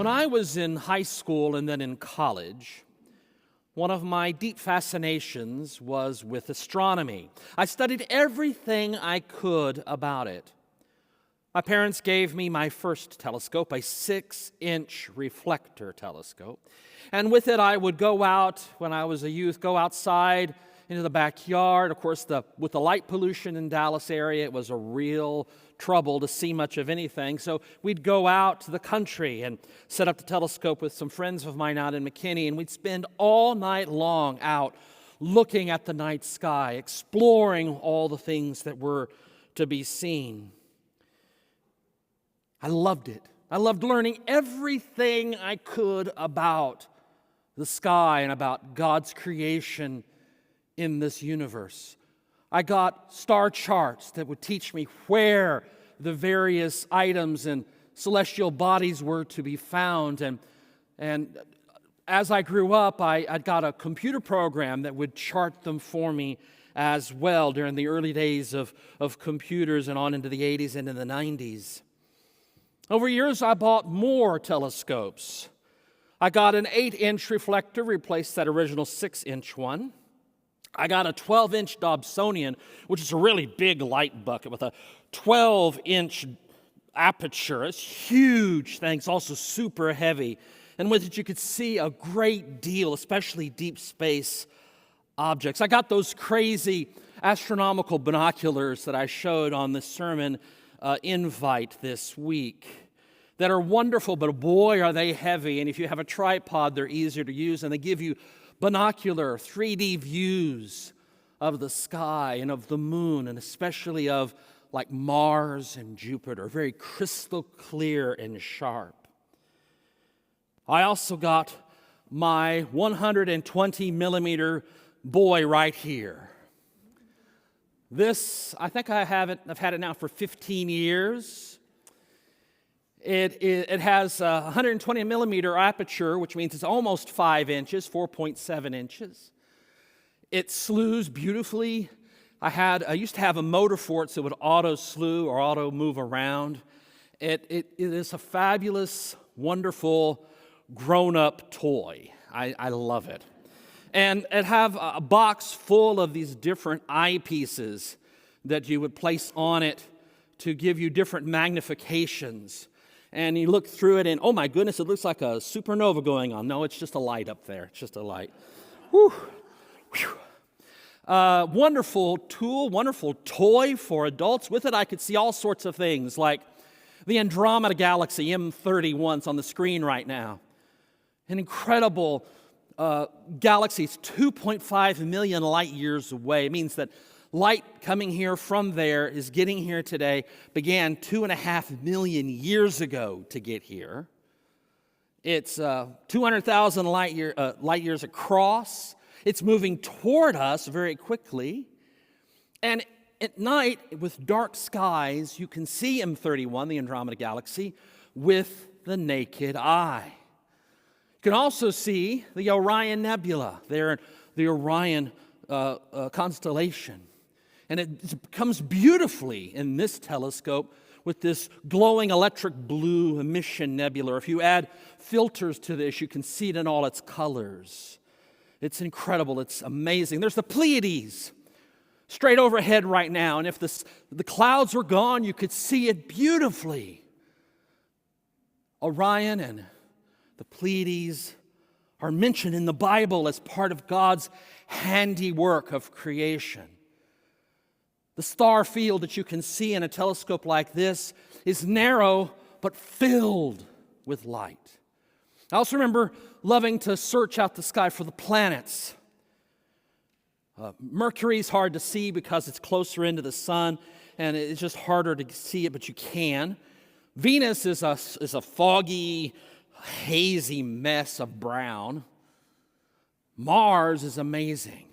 When I was in high school and then in college, one of my deep fascinations was with astronomy. I studied everything I could about it. My parents gave me my first telescope, a 6-inch reflector telescope. And with it, I would go out, when I was a youth, go outside into the backyard. Of course, with the light pollution in Dallas area, it was a real trouble to see much of anything. So we'd go out to the country and set up the telescope with some friends of mine out in McKinney, and we'd spend all night long out looking at the night sky, exploring all the things that were to be seen. I loved it. I loved learning everything I could about the sky and about God's creation in this universe. I got star charts that would teach me where the various items and celestial bodies were to be found. And as I grew up, I got a computer program that would chart them for me as well during the early days of computers and on into the 80s and in the 90s. Over years, I bought more telescopes. I got an 8-inch reflector, replaced that original 6-inch one. I got a 12-inch Dobsonian, which is a really big light bucket with a 12-inch aperture. It's huge thing. It's also super heavy. And with it, you could see a great deal, especially deep space objects. I got those crazy astronomical binoculars that I showed on the sermon invite this week that are wonderful, but boy, are they heavy. And if you have a tripod, they're easier to use, and they give you binocular 3D views of the sky and of the moon, and especially of like Mars and Jupiter, very crystal clear and sharp. I also got my 120 millimeter boy right here. This, I think I've had it now for 15 years. It has a 120 millimeter aperture, which means it's almost 5 inches, 4.7 inches. It slews beautifully. I used to have a motor for it so it would auto slew or auto move around. It is a fabulous, wonderful, grown-up toy. I love it. And it have a box full of these different eyepieces that you would place on it to give you different magnifications. And you look through it and, oh my goodness, it looks like a supernova going on. No, it's just a light up there. It's just a light. Whew. Whew. Wonderful tool, wonderful toy for adults. With it, I could see all sorts of things like the Andromeda Galaxy, M31, it's on the screen right now. An incredible galaxy. It's 2.5 million light years away. It means that light coming here from there is getting here today, began 2.5 million years ago to get here. It's 200,000 light years across. It's moving toward us very quickly. And at night, with dark skies, you can see M31, the Andromeda Galaxy, with the naked eye. You can also see the Orion Nebula, there, the Orion constellation. And it comes beautifully in this telescope with this glowing electric blue emission nebula. If you add filters to this, you can see it in all its colors. It's incredible. It's amazing. There's the Pleiades straight overhead right now. And if the clouds were gone, you could see it beautifully. Orion and the Pleiades are mentioned in the Bible as part of God's handiwork of creation. The star field that you can see in a telescope like this is narrow but filled with light. I also remember loving to search out the sky for the planets. Mercury's hard to see because it's closer into the sun, and it's just harder to see it, but you can. Venus is a foggy, hazy mess of brown. Mars is amazing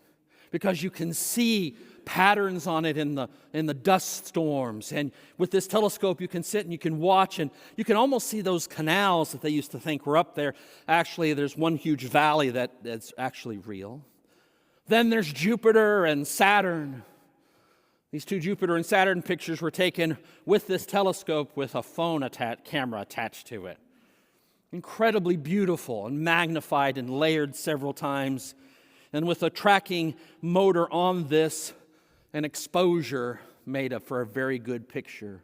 because you can see patterns on it in the dust storms. And with this telescope, you can sit and you can watch, and you can almost see those canals that they used to think were up there. Actually, there's one huge valley that's actually real. Then there's Jupiter and Saturn. These two Jupiter and Saturn pictures were taken with this telescope with a phone camera attached to it. incredibly beautiful and magnified and layered several times. And with a tracking motor on this, an exposure made up for a very good picture.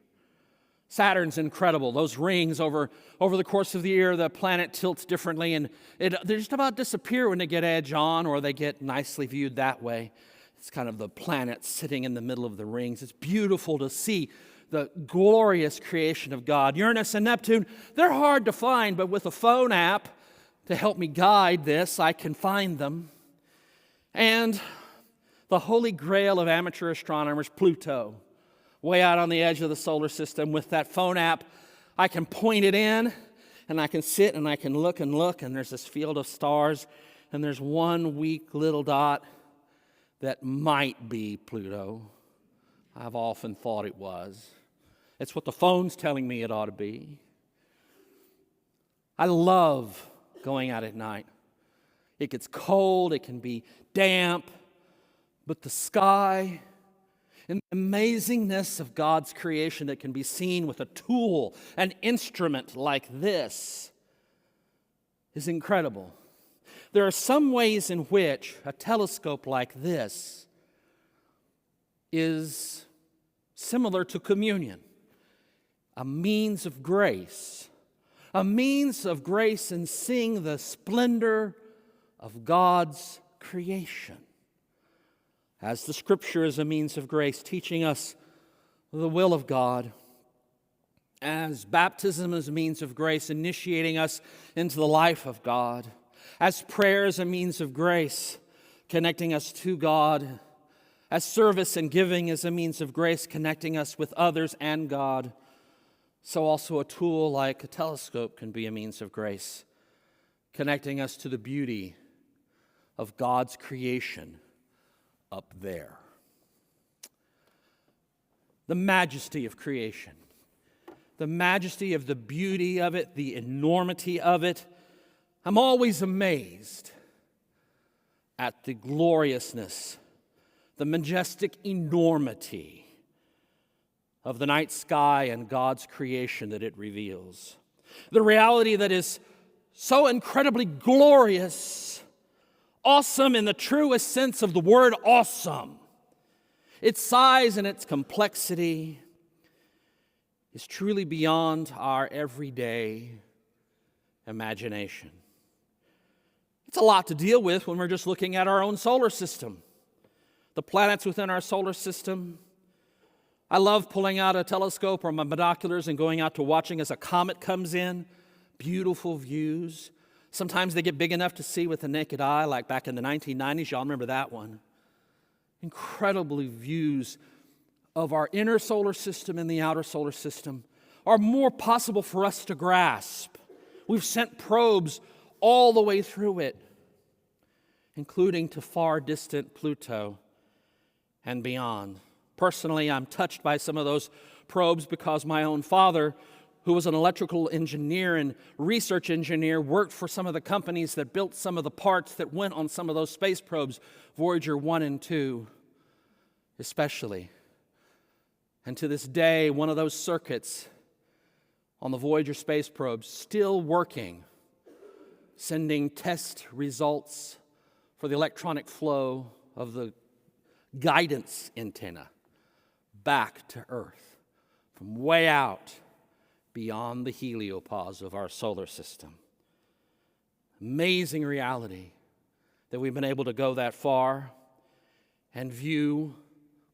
Saturn's incredible. Those rings over the course of the year, the planet tilts differently, and they just about disappear when they get edge on or they get nicely viewed that way. It's kind of the planet sitting in the middle of the rings. It's beautiful to see the glorious creation of God. Uranus and Neptune, they're hard to find, but with a phone app to help me guide this, I can find them. And the holy grail of amateur astronomers, Pluto, way out on the edge of the solar system. With that phone app, I can point it in, and I can sit and I can look, and there's this field of stars, and there's one weak little dot that might be Pluto. I've often thought it was. It's what the phone's telling me it ought to be. I love going out at night. It gets cold, it can be damp, but the sky and the amazingness of God's creation that can be seen with a tool, an instrument like this, is incredible. There are some ways in which a telescope like this is similar to communion, a means of grace in seeing the splendor of God's creation. As the Scripture is a means of grace, teaching us the will of God. As baptism is a means of grace, initiating us into the life of God. As prayer is a means of grace, connecting us to God. As service and giving is a means of grace, connecting us with others and God. So also a tool like a telescope can be a means of grace, connecting us to the beauty of God's creation up there. The majesty of creation, the majesty of the beauty of it, the enormity of it. I'm always amazed at the gloriousness, the majestic enormity of the night sky and God's creation that it reveals. The reality that is so incredibly glorious, awesome in the truest sense of the word awesome. Its size and its complexity is truly beyond our everyday imagination. It's a lot to deal with when we're just looking at our own solar system, the planets within our solar system. I love pulling out a telescope or my binoculars and going out to watching as a comet comes in. Beautiful views. Sometimes they get big enough to see with the naked eye, like back in the 1990s. Y'all remember that one? Incredibly views of our inner solar system and the outer solar system are more possible for us to grasp. We've sent probes all the way through it, including to far distant Pluto and beyond. Personally, I'm touched by some of those probes because my own father, who was an electrical engineer and research engineer, worked for some of the companies that built some of the parts that went on some of those space probes, Voyager 1 and 2 especially. And to this day, one of those circuits on the Voyager space probes still working, sending test results for the electronic flow of the guidance antenna back to Earth from way out beyond the heliopause of our solar system. Amazing reality that we've been able to go that far and view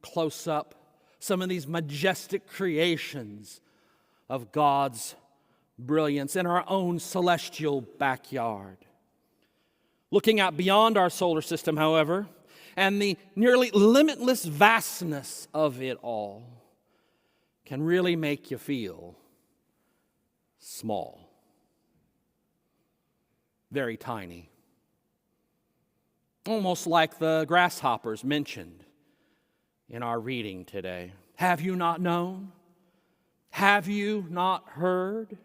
close up some of these majestic creations of God's brilliance in our own celestial backyard. Looking out beyond our solar system, however, and the nearly limitless vastness of it all can really make you feel small, very tiny, almost like the grasshoppers mentioned in our reading today. Have you not known? Have you not heard?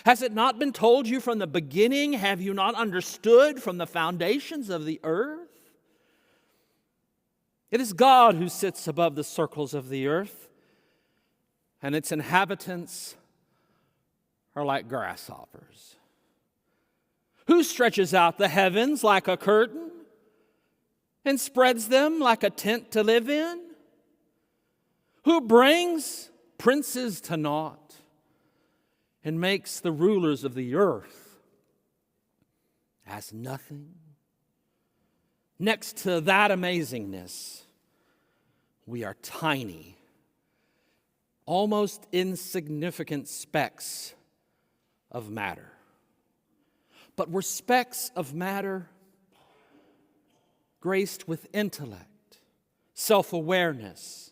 Has it not been told you from the beginning? Have you not understood from the foundations of the earth? It is God who sits above the circles of the earth, and its inhabitants are like grasshoppers. Who stretches out the heavens like a curtain and spreads them like a tent to live in? Who brings princes to naught and makes the rulers of the earth as nothing? Next to that amazingness, we are tiny, almost insignificant specks of matter. But we're specks of matter graced with intellect, self-awareness,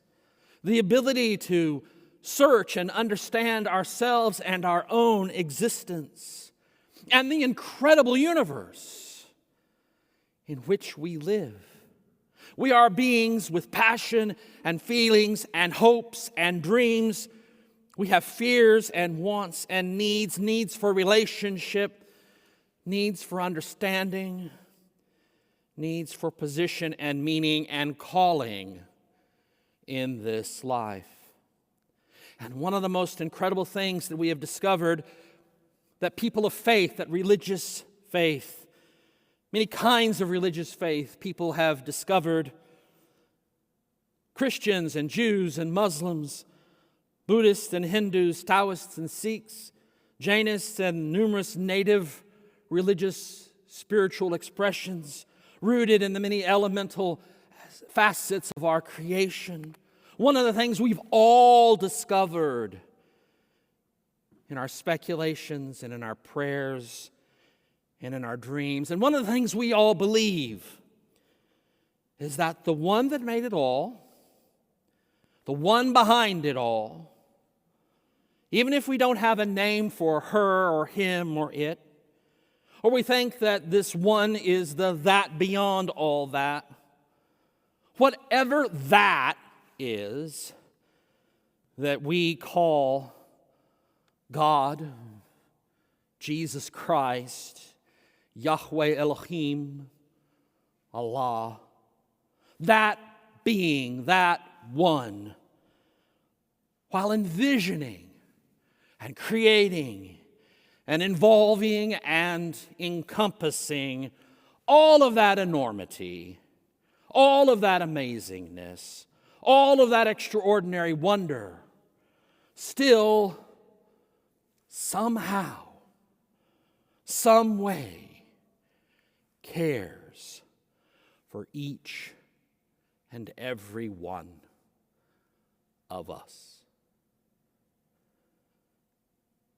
the ability to search and understand ourselves and our own existence, and the incredible universe in which we live. We are beings with passion and feelings and hopes and dreams. We have fears and wants and needs for relationship, needs for understanding, needs for position and meaning and calling in this life. And one of the most incredible things that we have discovered, that people of faith, that religious faith, many kinds of religious faith people have discovered, Christians and Jews and Muslims, Buddhists and Hindus, Taoists and Sikhs, Jainists and numerous native religious spiritual expressions rooted in the many elemental facets of our creation. One of the things we've all discovered in our speculations and in our prayers and in our dreams, and one of the things we all believe, is that the one that made it all, the one behind it all, even if we don't have a name for her or him or it, or we think that this one is the that beyond all that, whatever that is that we call God, Jesus Christ, Yahweh Elohim, Allah, that being, that one, while envisioning and creating and involving and encompassing all of that enormity, all of that amazingness, all of that extraordinary wonder, still somehow, some way, cares for each and every one of us.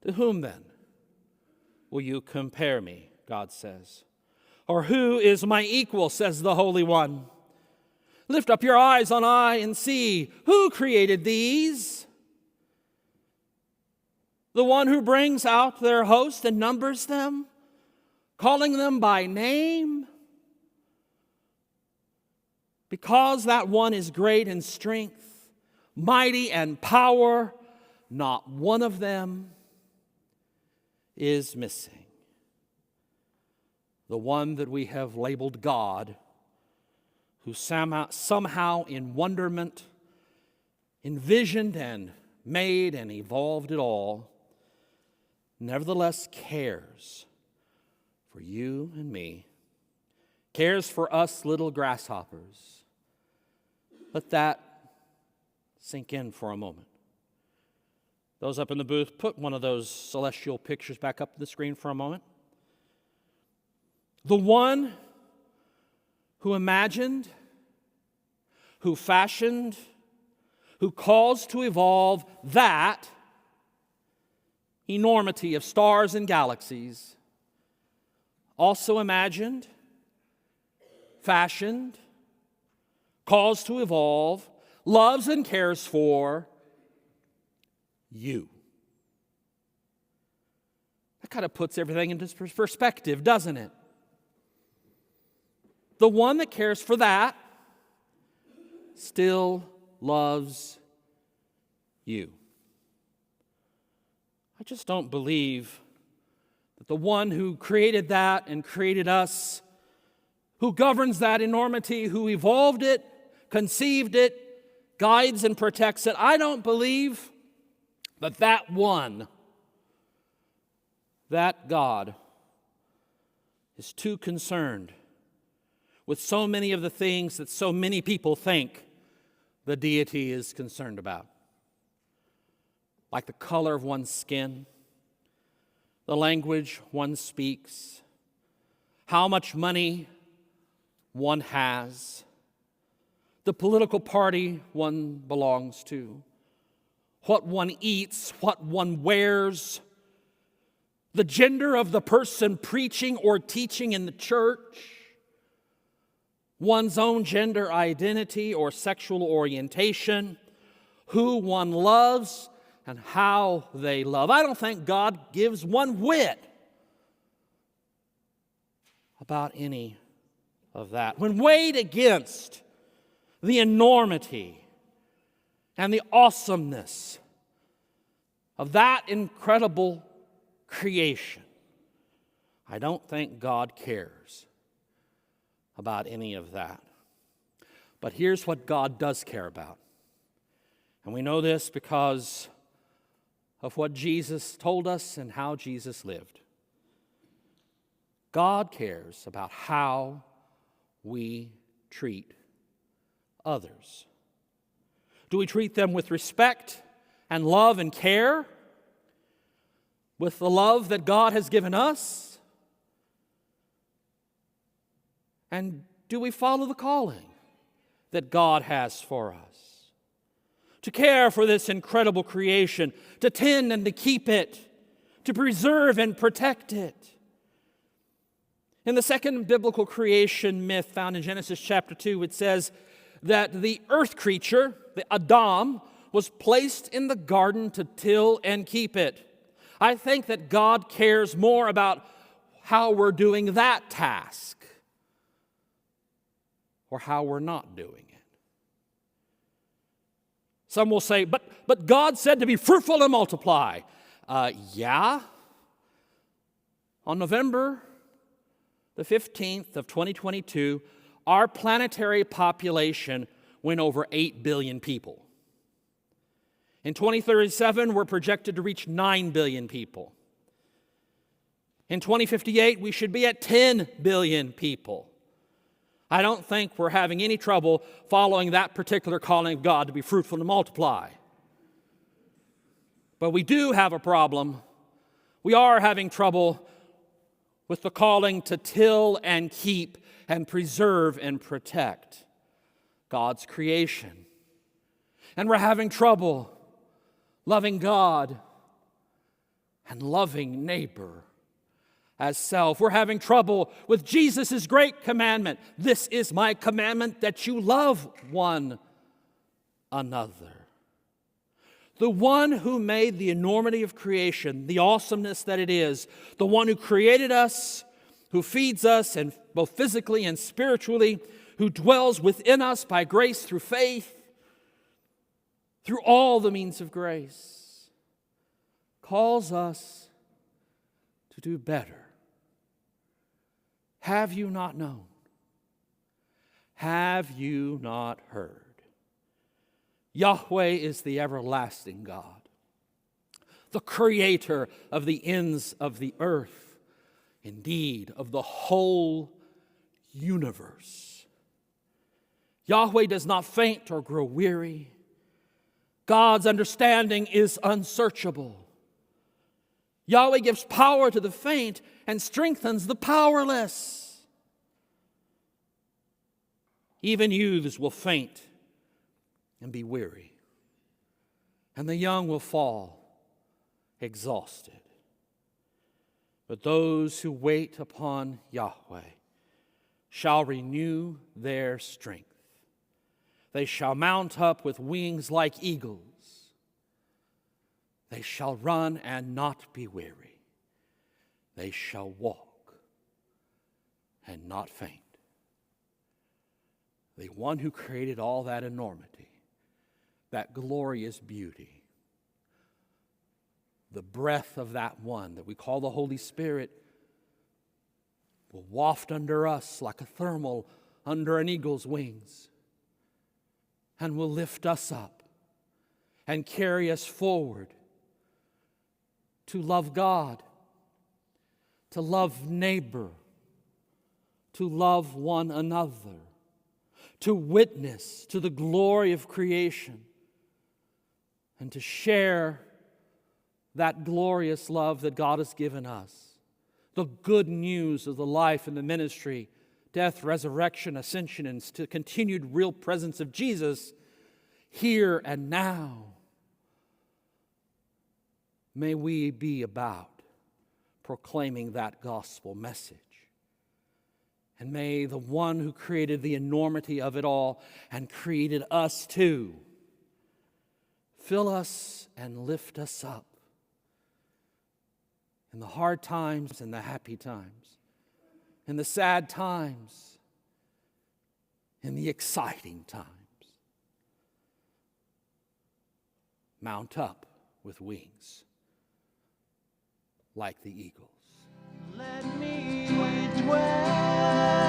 To whom then will you compare me, God says? Or who is my equal, says the Holy One? Lift up your eyes on high and see, who created these? The one who brings out their host and numbers them, calling them by name? Because that one is great in strength, mighty and power, not one of them is missing. The one that we have labeled God, who somehow in wonderment envisioned and made and evolved it all, nevertheless cares for you and me, cares for us little grasshoppers. Let that sink in for a moment. Those up in the booth, put one of those celestial pictures back up to the screen for a moment. The one who imagined, who fashioned, who caused to evolve that enormity of stars and galaxies, also imagined, fashioned, caused to evolve, loves and cares for you. That kind of puts everything into perspective, doesn't it? The one that cares for that still loves you. I just don't believe that the one who created that and created us, who governs that enormity, who evolved it, conceived it, guides and protects it, I don't believe that that one, that God, is too concerned with so many of the things that so many people think the deity is concerned about, like the color of one's skin, the language one speaks, how much money one has, the political party one belongs to, what one eats, what one wears, the gender of the person preaching or teaching in the church, one's own gender identity or sexual orientation, who one loves, and how they love. I don't think God gives one whit about any of that. When weighed against the enormity and the awesomeness of that incredible creation, I don't think God cares about any of that. But here's what God does care about. And we know this because of what Jesus told us and how Jesus lived. God cares about how we treat others. Do we treat them with respect and love and care? With the love that God has given us? And do we follow the calling that God has for us? To care for this incredible creation, to tend and to keep it, to preserve and protect it. In the second biblical creation myth found in Genesis chapter 2, it says that the earth creature, the Adam, was placed in the garden to till and keep it. I think that God cares more about how we're doing that task or how we're not doing it. Some will say, but God said to be fruitful and multiply. Yeah. On November the 15th of 2022, our planetary population went over 8 billion people. In 2037, we're projected to reach 9 billion people. In 2058, we should be at 10 billion people. I don't think we're having any trouble following that particular calling of God to be fruitful and multiply. But we do have a problem. We are having trouble with the calling to till and keep and preserve and protect God's creation. And we're having trouble loving God and loving neighbor as self. We're having trouble with Jesus' great commandment. This is my commandment, that you love one another. The one who made the enormity of creation, the awesomeness that it is, the one who created us, who feeds us, and both physically and spiritually, who dwells within us by grace through faith, through all the means of grace, calls us to do better. Have you not known? Have you not heard? Yahweh is the everlasting God, the creator of the ends of the earth, indeed, of the whole universe. Yahweh does not faint or grow weary. God's understanding is unsearchable. Yahweh gives power to the faint and strengthens the powerless. Even youths will faint and be weary, and the young will fall exhausted. But those who wait upon Yahweh shall renew their strength. They shall mount up with wings like eagles. They shall run and not be weary. They shall walk and not faint. The one who created all that enormity, that glorious beauty, the breath of that one that we call the Holy Spirit will waft under us like a thermal under an eagle's wings, and will lift us up and carry us forward to love God, to love neighbor, to love one another, to witness to the glory of creation, and to share that glorious love that God has given us. The good news of the life and the ministry, death, resurrection, ascension, and continued real presence of Jesus here and now. May we be about proclaiming that gospel message. And may the one who created the enormity of it all and created us too fill us and lift us up in the hard times and the happy times, in the sad times, in the exciting times. Mount up with wings like the eagles. Let me dwell